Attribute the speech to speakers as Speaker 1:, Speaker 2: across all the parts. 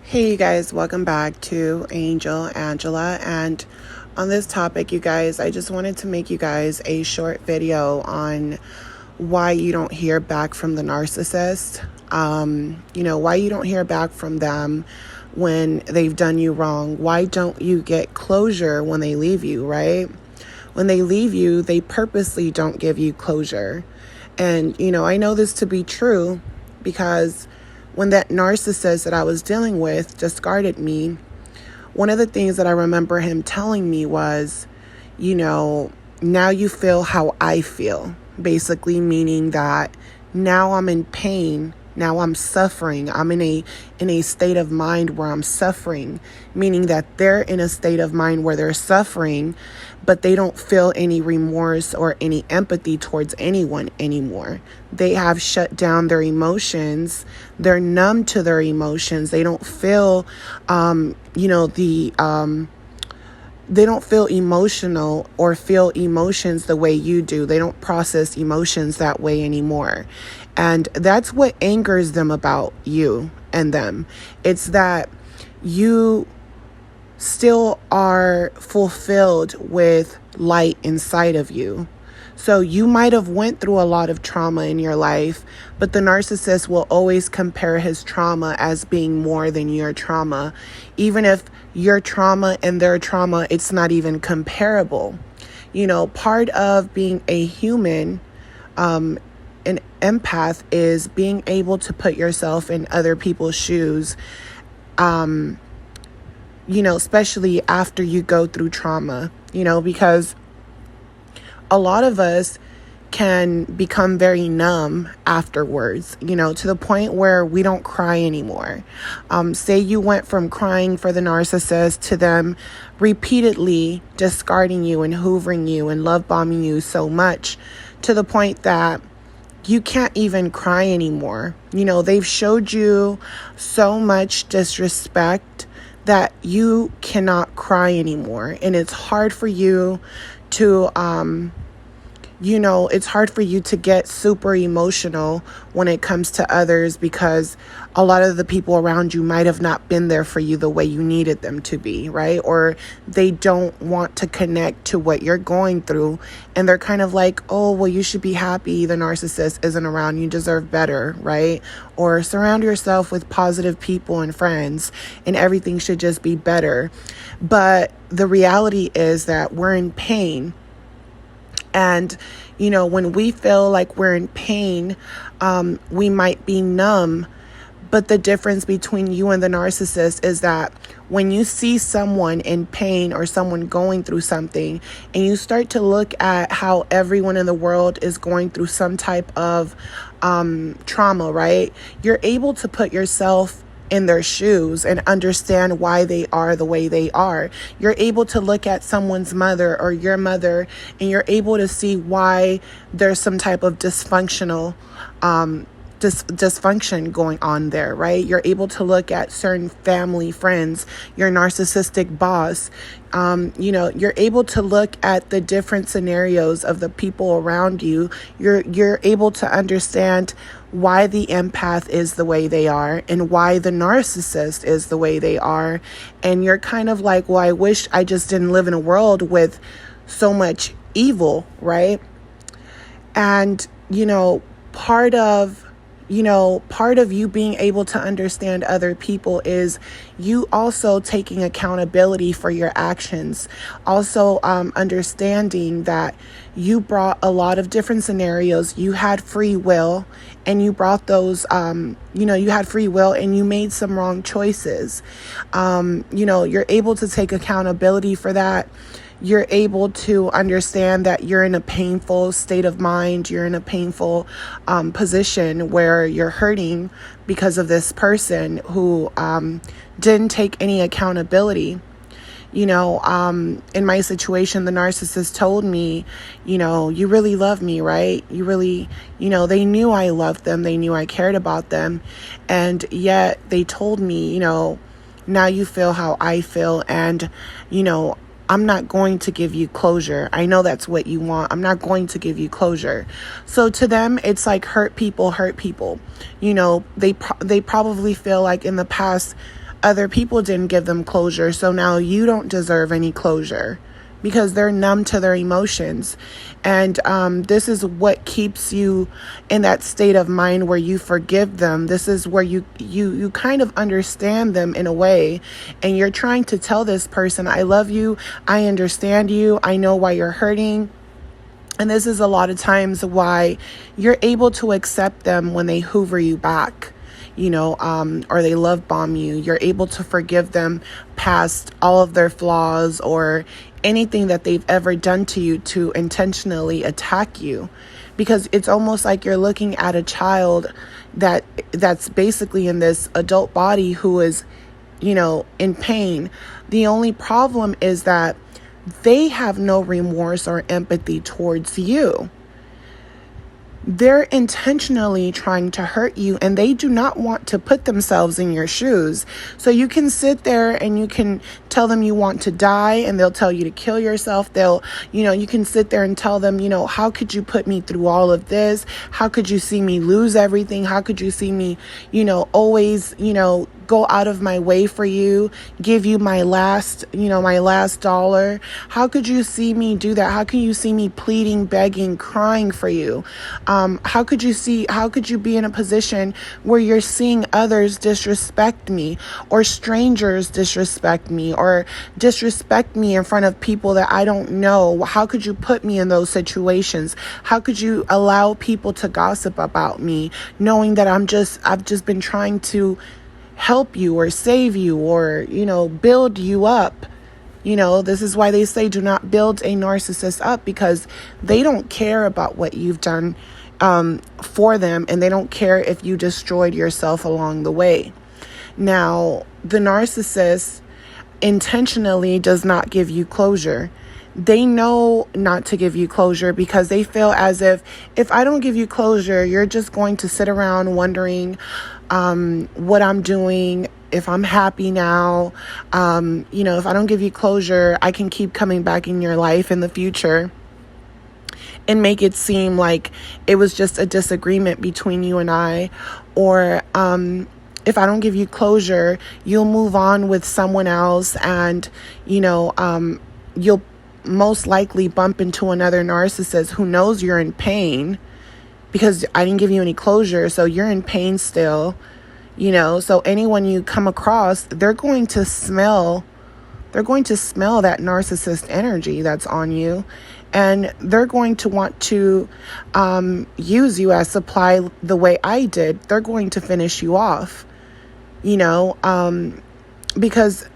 Speaker 1: Hey you guys, welcome back to Angela. And on this topic, you guys, I just wanted to make you guys a short video on why you don't hear back from the narcissist. Why you don't hear back from them when they've done you wrong. Why don't you get closure when they leave you, right? When they leave you, they purposely don't give you closure. And, I know this to be true because when that narcissist that I was dealing with discarded me, one of the things that I remember him telling me was, now you feel how I feel. Basically meaning that now I'm in pain. Now I'm suffering. I'm in a state of mind where I'm suffering, meaning that they're in a state of mind where they're suffering, but they don't feel any remorse or any empathy towards anyone anymore. They have shut down their emotions. They're numb to their emotions. They don't feel, they don't feel emotional or feel emotions the way you do. They don't process emotions that way anymore. And that's what angers them about you and them. It's that you still are fulfilled with light inside of you. So you might have went through a lot of trauma in your life, but the narcissist will always compare his trauma as being more than your trauma. Even if your trauma and their trauma, it's not even comparable. Part of being a human, an empath, is being able to put yourself in other people's shoes, especially after you go through trauma, because a lot of us can become very numb afterwards, to the point where we don't cry anymore. Say you went from crying for the narcissist to them repeatedly discarding you and hoovering you and love bombing you so much to the point that you can't even cry anymore. They've showed you so much disrespect that you cannot cry anymore. And it's hard for you to, it's hard for you to get super emotional when it comes to others because a lot of the people around you might have not been there for you the way you needed them to be, right? Or they don't want to connect to what you're going through. And they're kind of like, oh, well, you should be happy the narcissist isn't around. You deserve better, right? Or surround yourself with positive people and friends and everything should just be better. But the reality is that we're in pain. And, when we feel like we're in pain, we might be numb. But the difference between you and the narcissist is that when you see someone in pain or someone going through something and you start to look at how everyone in the world is going through some type of trauma, right? You're able to put yourself in their shoes and understand why they are the way they are. You're able to look at someone's mother or your mother and you're able to see why there's some type of dysfunction going on there, right? You're able to look at certain family, friends, your narcissistic boss. You're able to look at the different scenarios of the people around you. You're able to understand why the empath is the way they are and why the narcissist is the way they are. And you're kind of like, well, I wish I just didn't live in a world with so much evil, right? And, part of you being able to understand other people is you also taking accountability for your actions. Also, understanding that you brought a lot of different scenarios. You had free will and you brought those, you had free will and you made some wrong choices. You're able to take accountability for that. You're able to understand that you're in a painful state of mind. You're in a painful position where you're hurting because of this person who didn't take any accountability. In my situation, the narcissist told me, you really love me, right? You really, they knew I loved them. They knew I cared about them. And yet they told me, now you feel how I feel. And, I'm not going to give you closure. I know that's what you want. I'm not going to give you closure. So to them, it's like hurt people hurt people. They probably feel like in the past, other people didn't give them closure, so now you don't deserve any closure, because they're numb to their emotions. And this is what keeps you in that state of mind where you forgive them. This is where you kind of understand them in a way, and you're trying to tell this person, I love you, I understand you, I know why you're hurting. And this is a lot of times why you're able to accept them when they hoover you back, or they love bomb you. You're able to forgive them past all of their flaws or anything that they've ever done to you to intentionally attack you, because it's almost like you're looking at a child that's basically in this adult body who is, in pain. The only problem is that they have no remorse or empathy towards you. They're intentionally trying to hurt you, and they do not want to put themselves in your shoes. So you can sit there and you can tell them you want to die, and they'll tell you to kill yourself. You can sit there and tell them, how could you put me through all of this? How could you see me lose everything? How could you see me, always, go out of my way for you, give you my last dollar? How could you see me do that? How can you see me pleading, begging, crying for you? How could you be in a position where you're seeing others disrespect me, or strangers disrespect me, or disrespect me in front of people that I don't know? How could you put me in those situations? How could you allow people to gossip about me, knowing that I've just been trying to help you or save you or, build you up? This is why they say do not build a narcissist up, because they don't care about what you've done for them, and they don't care if you destroyed yourself along the way. Now, the narcissist intentionally does not give you closure. They know not to give you closure because they feel as if I don't give you closure, you're just going to sit around wondering what I'm doing, if I'm happy now. If I don't give you closure, I can keep coming back in your life in the future and make it seem like it was just a disagreement between you and I. Or if I don't give you closure, you'll move on with someone else, and you'll most likely bump into another narcissist who knows you're in pain because I didn't give you any closure, so you're in pain still. So anyone you come across, they're going to smell that narcissist energy that's on you, and they're going to want to use you as supply the way I did. They're going to finish you off, because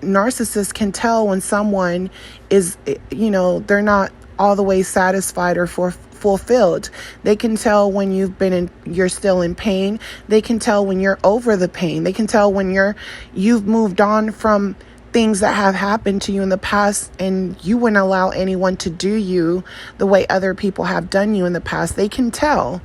Speaker 1: narcissists can tell when someone is, they're not all the way satisfied or fulfilled. They can tell when you're still in pain. They can tell when you're over the pain. They can tell when you've moved on from things that have happened to you in the past, and you wouldn't allow anyone to do you the way other people have done you in the past. They can tell.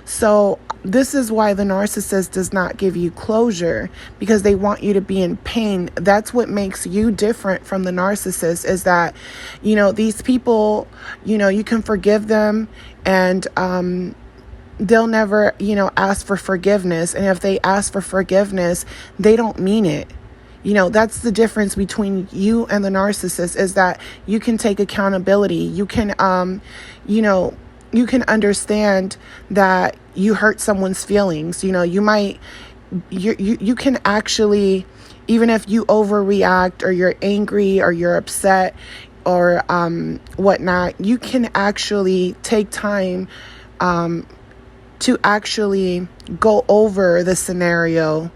Speaker 1: So this is why the narcissist does not give you closure, because they want you to be in pain. That's what makes you different from the narcissist, is that, these people, you can forgive them, and they'll never, ask for forgiveness. And if they ask for forgiveness, they don't mean it. That's the difference between you and the narcissist, is that you can take accountability. You can, you can understand that you hurt someone's feelings. You can actually, even if you overreact or you're angry or you're upset or whatnot, you can actually take time to actually go over the scenario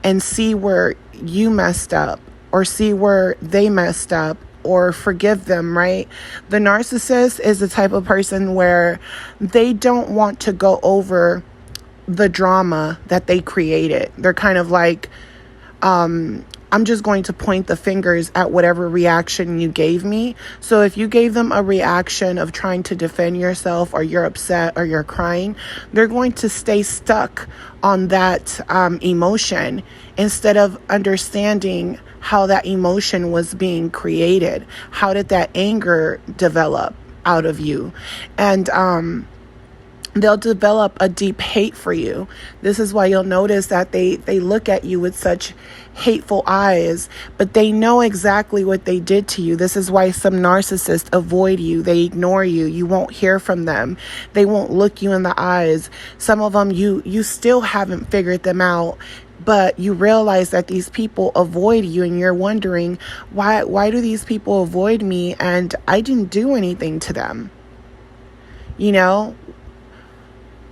Speaker 1: and see where you messed up or see where they messed up, or forgive them, right? The narcissist is the type of person where they don't want to go over the drama that they created. They're kind of like, I'm just going to point the fingers at whatever reaction you gave me. So if you gave them a reaction of trying to defend yourself, or you're upset or you're crying, they're going to stay stuck on that emotion instead of understanding how that emotion was being created. How did that anger develop out of you? And they'll develop a deep hate for you. This is why you'll notice that they look at you with such hateful eyes, but they know exactly what they did to you. This is why some narcissists avoid you. They ignore you. You won't hear from them. They won't look you in the eyes. Some of them, you still haven't figured them out, but you realize that these people avoid you, and you're wondering, why do these people avoid me? And I didn't do anything to them. You know,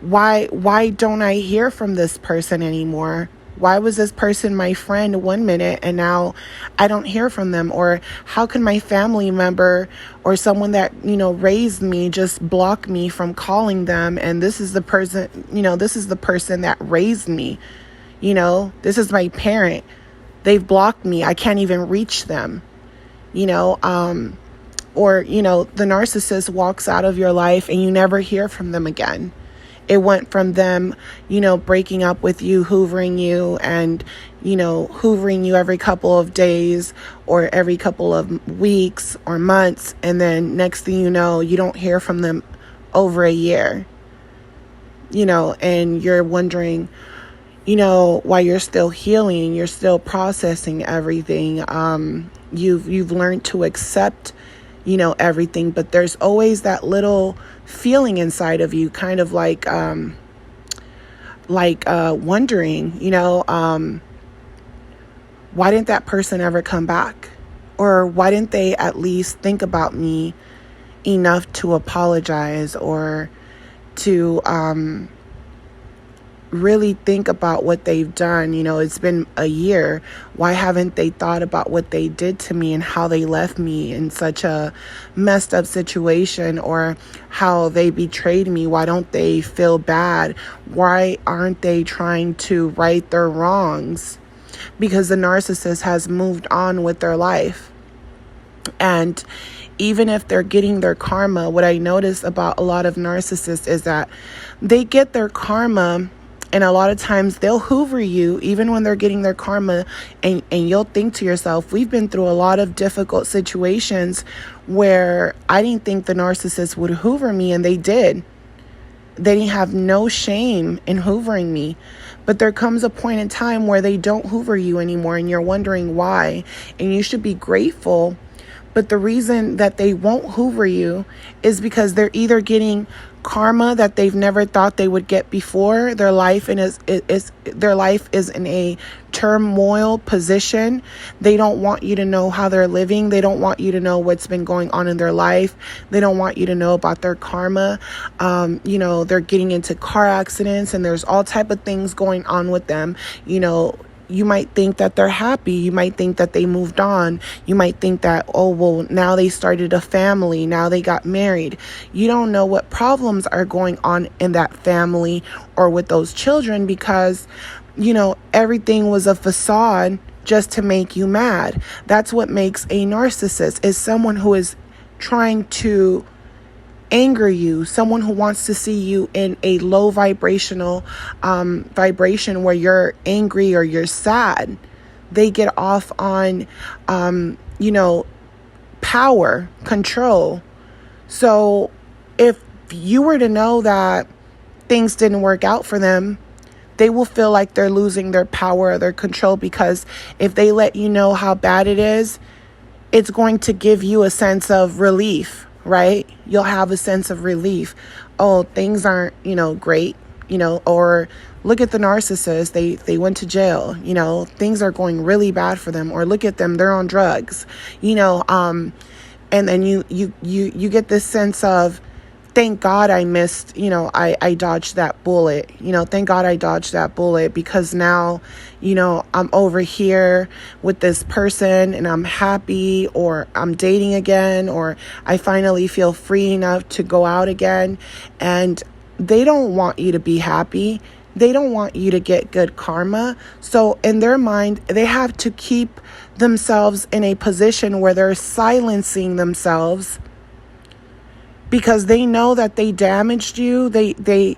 Speaker 1: why don't I hear from this person anymore? Why was this person my friend one minute and now I don't hear from them? Or how can my family member or someone that, raised me just block me from calling them? And this is the person, this is the person that raised me. This is my parent. They've blocked me. I can't even reach them, or, the narcissist walks out of your life and you never hear from them again. It went from them, breaking up with you, hoovering you, and, hoovering you every couple of days or every couple of weeks or months. And then next thing you know, you don't hear from them over a year, and you're wondering, why you're still healing, you're still processing everything. You've learned to accept everything, but there's always that little feeling inside of you, kind of like wondering, why didn't that person ever come back? Or why didn't they at least think about me enough to apologize, or to really think about what they've done? It's been a year. Why haven't they thought about what they did to me and how they left me in such a messed up situation, or how they betrayed me? Why don't they feel bad? Why aren't they trying to right their wrongs? Because the narcissist has moved on with their life. And even if they're getting their karma, what I notice about a lot of narcissists is that they get their karma. And a lot of times they'll hoover you even when they're getting their karma. And you'll think to yourself, we've been through a lot of difficult situations where I didn't think the narcissist would hoover me, and they did. They didn't have no shame in hoovering me. But there comes a point in time where they don't hoover you anymore, and you're wondering why. And you should be grateful. But the reason that they won't hoover you is because they're either getting karma that they've never thought they would get before. Their life is in a turmoil position. They don't want you to know how they're living. They don't want you to know what's been going on in their life. They don't want you to know about their karma. They're getting into car accidents, and there's all type of things going on with them. You might think that they're happy. You might think that they moved on. You might think that, oh, well, now they started a family. Now they got married. You don't know what problems are going on in that family or with those children, because, everything was a facade just to make you mad. That's what makes a narcissist, is someone who is trying to anger you, someone who wants to see you in a low vibrational vibration where you're angry or you're sad. They get off on power, control. So if you were to know that things didn't work out for them, they will feel like they're losing their power or their control, because if they let you know how bad it is, it's going to give you a sense of relief. Right? You'll have a sense of relief. Oh, things aren't, great, or look at the narcissist. They went to jail, things are going really bad for them, or look at them, they're on drugs, and then you get this sense of, thank God I missed, I dodged that bullet, thank God I dodged that bullet, because now, I'm over here with this person and I'm happy, or I'm dating again, or I finally feel free enough to go out again. And they don't want you to be happy. They don't want you to get good karma. So in their mind, they have to keep themselves in a position where they're silencing themselves, because they know that they damaged you. They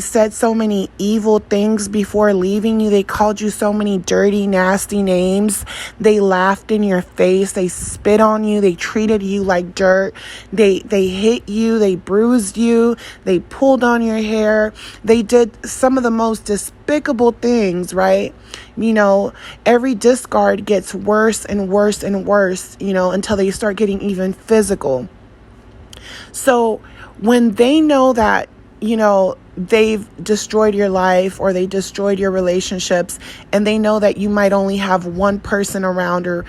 Speaker 1: said so many evil things before leaving you. They called you so many dirty, nasty names. They laughed in your face. They spit on you. They treated you like dirt. They hit you. They bruised you. They pulled on your hair. They did some of the most despicable things, right? Every discard gets worse and worse and worse, until they start getting even physical. So when they know that, they've destroyed your life or they destroyed your relationships, and they know that you might only have one person around or,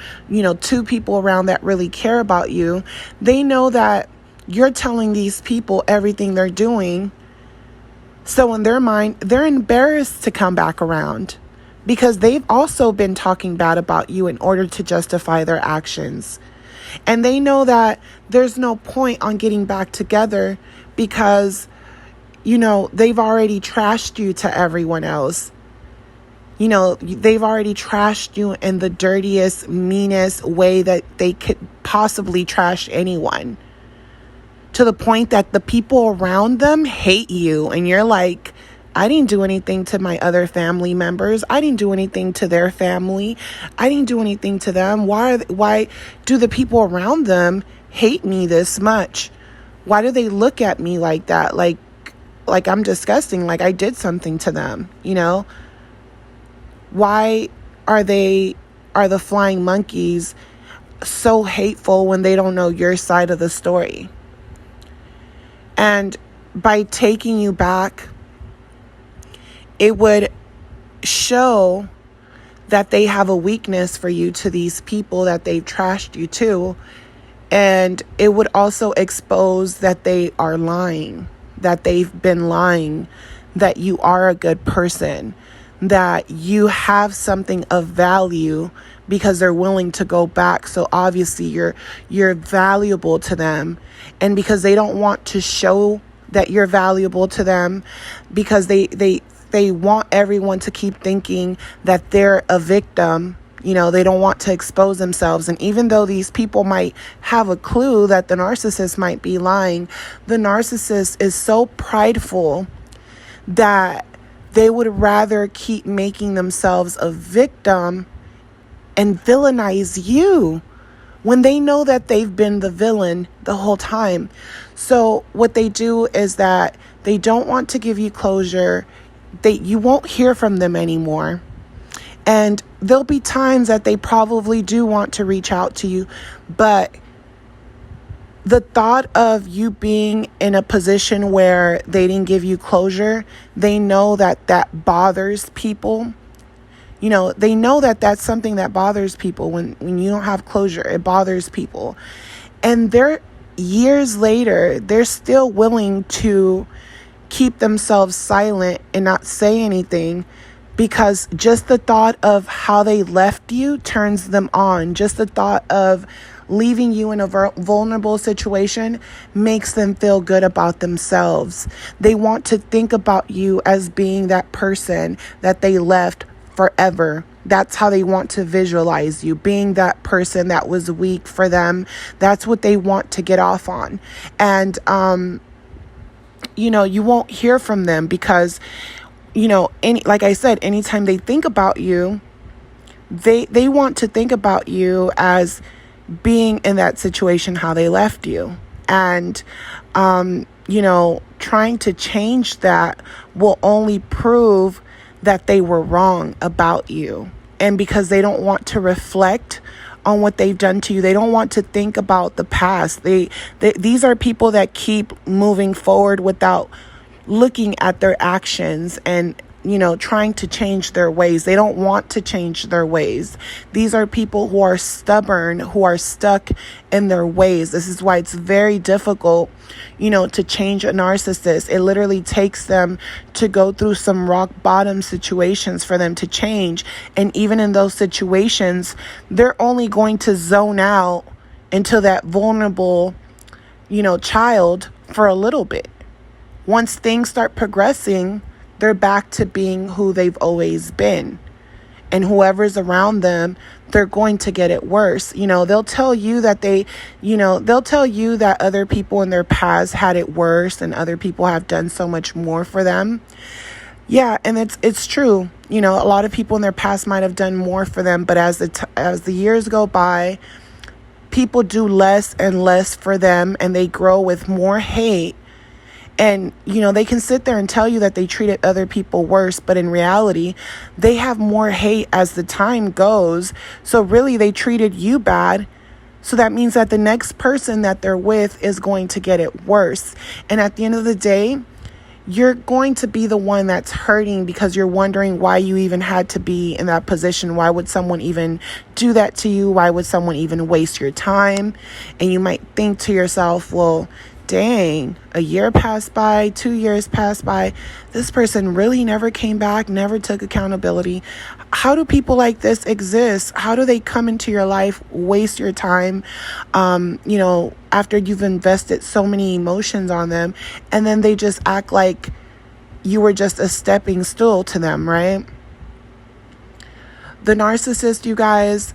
Speaker 1: two people around that really care about you, they know that you're telling these people everything they're doing. So in their mind, they're embarrassed to come back around because they've also been talking bad about you in order to justify their actions. And they know that there's no point on getting back together because, they've already trashed you to everyone else. They've already trashed you in the dirtiest, meanest way that they could possibly trash anyone. To the point that the people around them hate you. And you're like, I didn't do anything to my other family members. I didn't do anything to their family. I didn't do anything to them. Why do the people around them hate me this much? Why do they look at me like that? Like I'm disgusting, like I did something to them, Why are the flying monkeys so hateful when they don't know your side of the story? And by taking you back, it would show that they have a weakness for you to these people that they've trashed you to. And it would also expose that they are lying, that they've been lying, that you are a good person, that you have something of value because they're willing to go back. So obviously you're valuable to them. And because they don't want to show that you're valuable to them, because they want everyone to keep thinking that they're a victim. They don't want to expose themselves. And even though these people might have a clue that the narcissist might be lying, the narcissist is so prideful that they would rather keep making themselves a victim and villainize you when they know that they've been the villain the whole time. So what they do is that they don't want to give you closure. You won't hear from them anymore. And there'll be times that they probably do want to reach out to you, but the thought of you being in a position where they didn't give you closure, they know that bothers people. They know that that's something that bothers people. When you don't have closure, it bothers people. And they're years later, they're still willing to keep themselves silent and not say anything, because just the thought of how they left you turns them on. Just the thought of leaving you in a vulnerable situation makes them feel good about themselves. They want to think about you as being that person that they left forever. That's how they want to visualize you, being that person that was weak for them. That's what they want to get off on. And, you won't hear from them because, like I said, anytime they think about you, they want to think about you as being in that situation, how they left you. And, trying to change that will only prove that they were wrong about you. And because they don't want to reflect on what they've done to you, they don't want to think about the past. These are people that keep moving forward without looking at their actions and trying to change their ways. They don't want to change their ways. These are people who are stubborn, who are stuck in their ways. This is why it's very difficult, to change a narcissist. It literally takes them to go through some rock bottom situations for them to change. And even in those situations, they're only going to zone out into that vulnerable, child for a little bit. Once things start progressing, they're back to being who they've always been. and whoever's around them, they're going to get it worse. They'll tell you that they'll tell you that other people in their past had it worse and other people have done so much more for them. Yeah, and it's true. A lot of people in their past might have done more for them, but as the years go by, people do less and less for them, and they grow with more hate. And, they can sit there and tell you that they treated other people worse, but in reality, they have more hate as the time goes. So really, they treated you bad. So that means that the next person that they're with is going to get it worse. And at the end of the day, you're going to be the one that's hurting because you're wondering why you even had to be in that position. Why would someone even do that to you? Why would someone even waste your time? And you might think to yourself, well, dang, a year passed by, 2 years passed by. This person really never came back, never took accountability. How do people like this exist? How do they come into your life, waste your time, after you've invested so many emotions on them, and then they just act like you were just a stepping stool to them, right? The narcissist, you guys,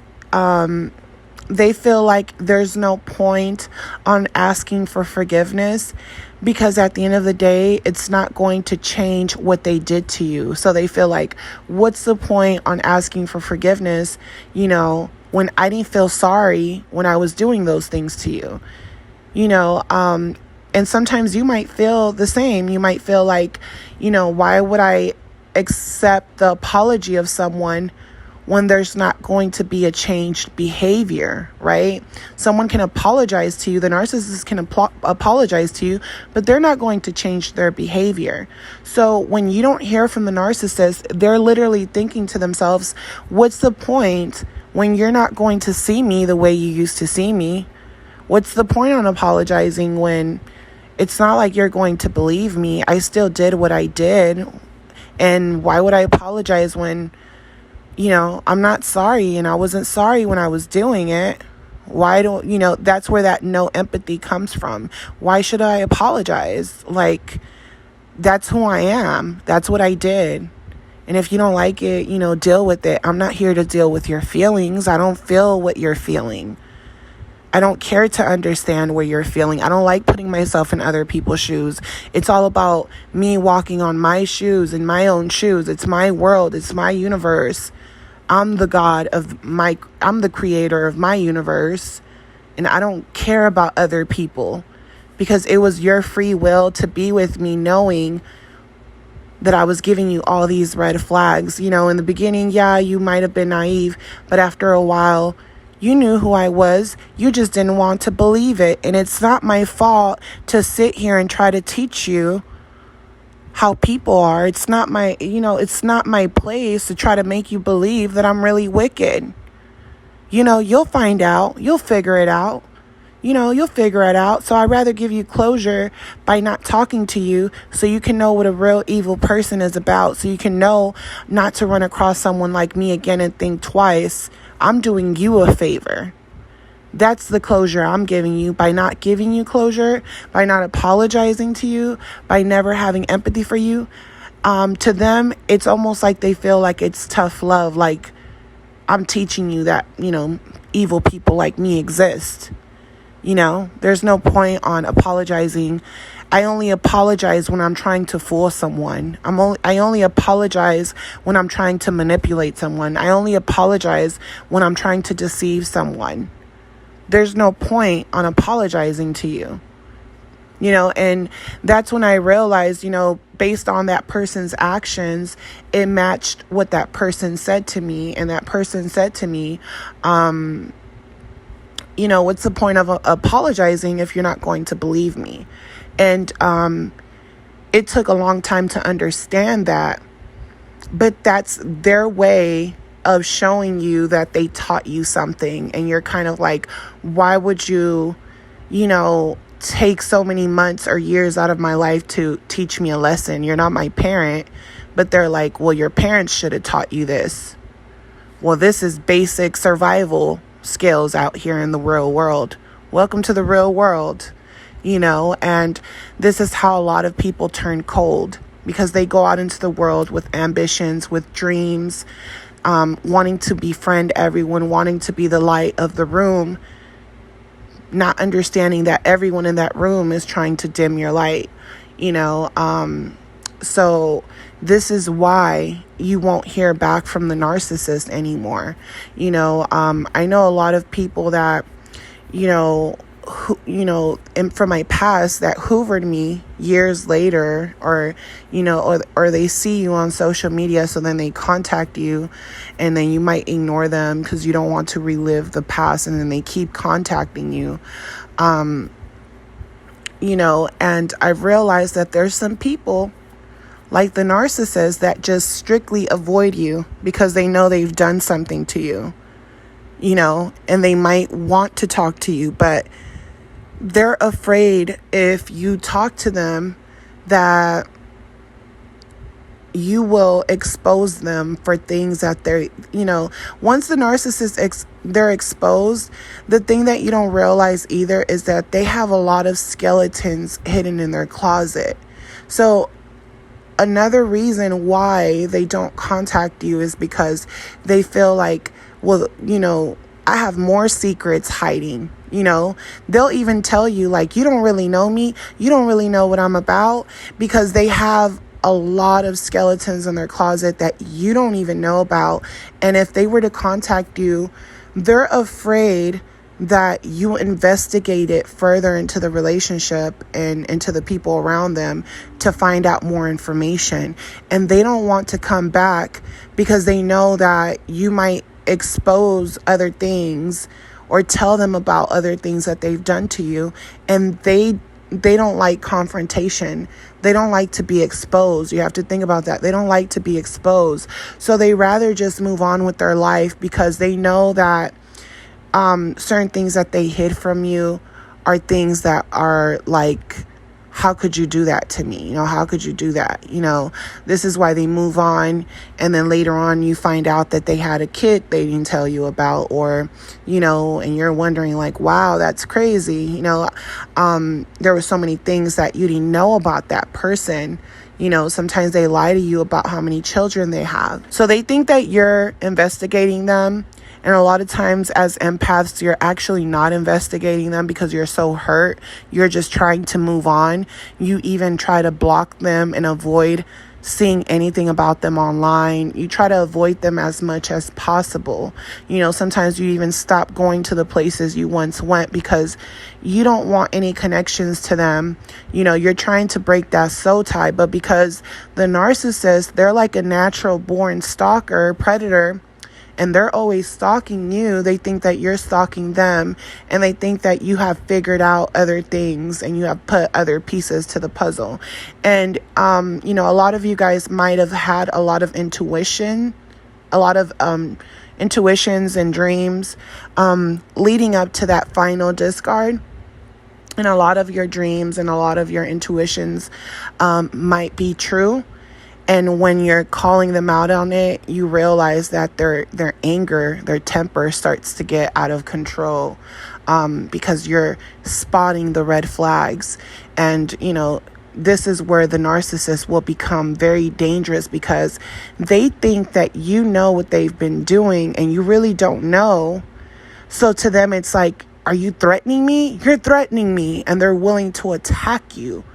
Speaker 1: they feel like there's no point on asking for forgiveness because at the end of the day, it's not going to change what they did to you. So they feel like, what's the point on asking for forgiveness, when I didn't feel sorry when I was doing those things to you, and sometimes you might feel the same. You might feel like, why would I accept the apology of someone when there's not going to be a changed behavior, right? Someone can apologize to you. The narcissist can apologize to you, but they're not going to change their behavior. So when you don't hear from the narcissist, they're literally thinking to themselves, what's the point when you're not going to see me the way you used to see me? What's the point on apologizing when it's not like you're going to believe me? I still did what I did. And why would I apologize when I'm not sorry and I wasn't sorry when I was doing it? Why don't, that's where that no empathy comes from. Why should I apologize? Like, that's who I am. That's what I did. And if you don't like it, deal with it. I'm not here to deal with your feelings. I don't feel what you're feeling. I don't care to understand what you're feeling. I don't like putting myself in other people's shoes. It's all about me walking on my shoes, in my own shoes. It's my world. It's my universe. I'm the I'm the creator of my universe. And I don't care about other people because it was your free will to be with me, knowing that I was giving you all these red flags. In the beginning, yeah, you might have been naive, but after a while, you knew who I was. You just didn't want to believe it. And it's not my fault to sit here and try to teach you how people are. It's not my, it's not my place to try to make you believe that I'm really wicked. You'll find out. You'll figure it out. You'll figure it out. So I'd rather give you closure by not talking to you so you can know what a real evil person is about. So you can know not to run across someone like me again and think twice. I'm doing you a favor. That's the closure I'm giving you by not giving you closure, by not apologizing to you, by never having empathy for you. To them, it's almost like they feel like it's tough love. Like I'm teaching you that, evil people like me exist. There's no point on apologizing. I only apologize when I'm trying to fool someone. I only apologize when I'm trying to manipulate someone. I only apologize when I'm trying to deceive someone. There's no point on apologizing to you. And that's when I realized, based on that person's actions, it matched what that person said to me. And that person said to me, what's the point of apologizing if you're not going to believe me? And it took a long time to understand that. But that's their way of showing you that they taught you something. And you're kind of like, why would you, take so many months or years out of my life to teach me a lesson? You're not my parent. But they're like, well, your parents should have taught you this. Well, this is basic survival skills out here in the real world. Welcome to the real world, and this is how a lot of people turn cold, because they go out into the world with ambitions, with dreams. wanting to befriend everyone, wanting to be the light of the room, not understanding that everyone in that room is trying to dim your light, So this is why you won't hear back from the narcissist anymore. I know a lot of people that, and from my past that hoovered me years later, or they see you on social media, so then they contact you, and then you might ignore them because you don't want to relive the past, and then they keep contacting you. And I've realized that there's some people like the narcissist that just strictly avoid you because they know they've done something to you, and they might want to talk to you, but they're afraid if you talk to them that you will expose them for things that they're, once the narcissist, they're exposed, the thing that you don't realize either is that they have a lot of skeletons hidden in their closet. So another reason why they don't contact you is because they feel like, well, I have more secrets hiding. They'll even tell you, like, you don't really know me. You don't really know what I'm about, because they have a lot of skeletons in their closet that you don't even know about. And if they were to contact you, they're afraid that you investigate it further into the relationship and into the people around them to find out more information. And they don't want to come back because they know that you might expose other things or tell them about other things that they've done to you. And they don't like confrontation. They don't like to be exposed. You have to think about that. They don't like to be exposed. So they rather just move on with their life because they know that certain things that they hid from you are things that are like, how could you do that to me? How could you do that? This is why they move on. And then later on, you find out that they had a kid they didn't tell you about, or, and you're wondering like, wow, that's crazy. There were so many things that you didn't know about that person. Sometimes they lie to you about how many children they have. So they think that you're investigating them. And a lot of times as empaths, you're actually not investigating them because you're so hurt. You're just trying to move on. You even try to block them and avoid seeing anything about them online. You try to avoid them as much as possible. Sometimes you even stop going to the places you once went because you don't want any connections to them. You're trying to break that soul tie. But because the narcissist, they're like a natural born stalker, predator, and they're always stalking you, they think that you're stalking them, and they think that you have figured out other things and you have put other pieces to the puzzle. And, a lot of you guys might have had a lot of intuitions and dreams leading up to that final discard. And a lot of your dreams and a lot of your intuitions might be true. And when you're calling them out on it, you realize that their anger, their temper starts to get out of control because you're spotting the red flags. And, this is where the narcissist will become very dangerous because they think that you know what they've been doing and you really don't know. So to them, it's like, are you threatening me? You're threatening me. And they're willing to attack you.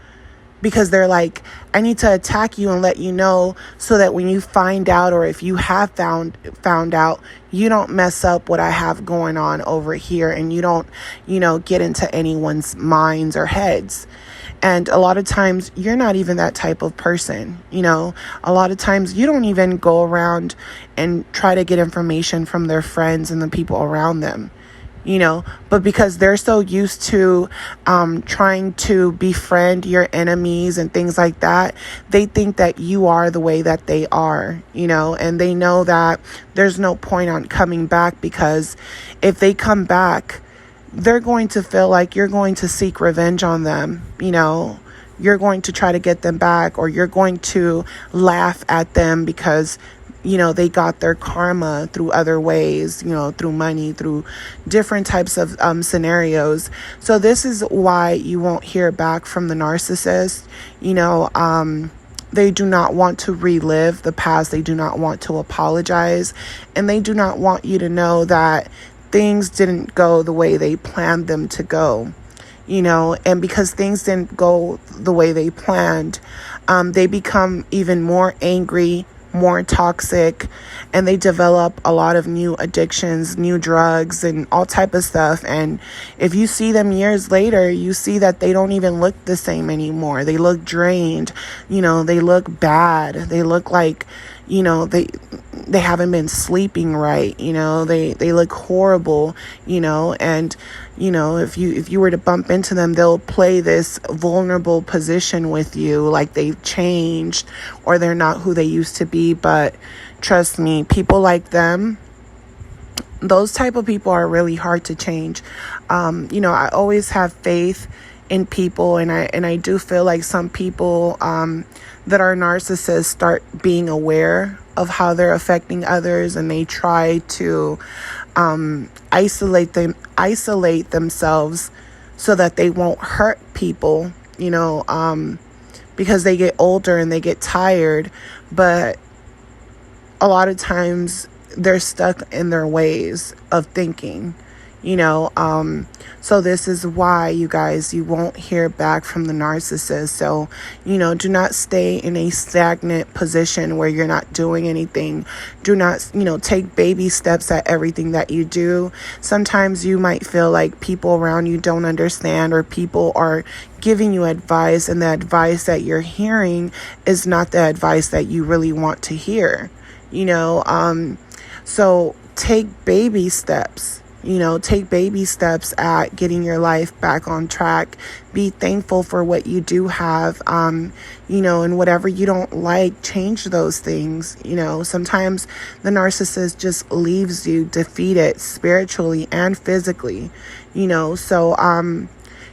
Speaker 1: Because they're like, I need to attack you and let you know so that when you find out, or if you have found out, you don't mess up what I have going on over here, and you don't, get into anyone's minds or heads. And a lot of times you're not even that type of person. A lot of times you don't even go around and try to get information from their friends and the people around them. But because they're so used to trying to befriend your enemies and things like that, they think that you are the way that they are, and they know that there's no point on coming back, because if they come back, they're going to feel like you're going to seek revenge on them. You're going to try to get them back, or you're going to laugh at them because they got their karma through other ways, through money, through different types of scenarios. So this is why you won't hear back from the narcissist. They do not want to relive the past. They do not want to apologize. And they do not want you to know that things didn't go the way they planned them to go. And because things didn't go the way they planned, they become even more angry, more toxic, and they develop a lot of new addictions, new drugs, and all type of stuff. And if you see them years later, you see that they don't even look the same anymore. They look drained, they look bad. They look like, they haven't been sleeping right, they look horrible, and if you were to bump into them, they'll play this vulnerable position with you, like they've changed or they're not who they used to be. But trust me, people like them, those type of people are really hard to change. I always have faith in people, and I do feel like some people that are narcissists start being aware of how they're affecting others, and they try to isolate themselves so that they won't hurt people, because they get older and they get tired. But a lot of times they're stuck in their ways of thinking, so this is why, you guys, you won't hear back from the narcissist. So, do not stay in a stagnant position where you're not doing anything. Do not, take baby steps at everything that you do. Sometimes you might feel like people around you don't understand, or people are giving you advice, and the advice that you're hearing is not the advice that you really want to hear, so take baby steps. Take baby steps at getting your life back on track. Be thankful for what you do have, and whatever you don't like, change those things. Sometimes the narcissist just leaves you defeated spiritually and physically, so,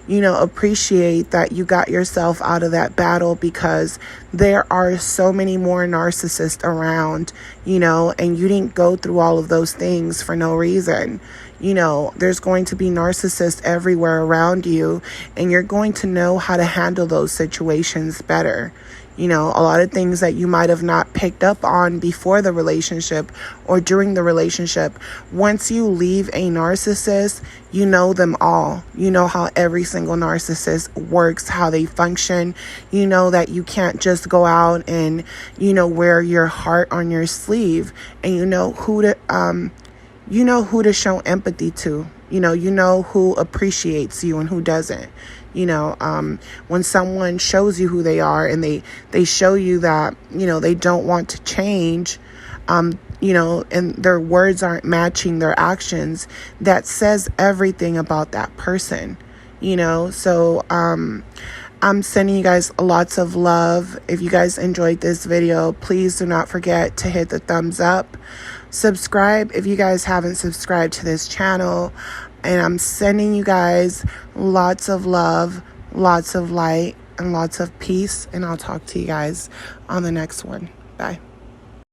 Speaker 1: appreciate that you got yourself out of that battle, because there are so many more narcissists around, and you didn't go through all of those things for no reason. There's going to be narcissists everywhere around you, and you're going to know how to handle those situations better. A lot of things that you might have not picked up on before the relationship or during the relationship. Once you leave a narcissist, you know them all. You know how every single narcissist works, how they function. You know that you can't just go out and, wear your heart on your sleeve, and you know who to show empathy to. You know who appreciates you and who doesn't. When someone shows you who they are, and they show you that, they don't want to change, and their words aren't matching their actions, that says everything about that person, So, I'm sending you guys lots of love. If you guys enjoyed this video, please do not forget to hit the thumbs up. Subscribe if you guys haven't subscribed to this channel. And I'm sending you guys lots of love, lots of light, and lots of peace. And I'll talk to you guys on the next one. Bye.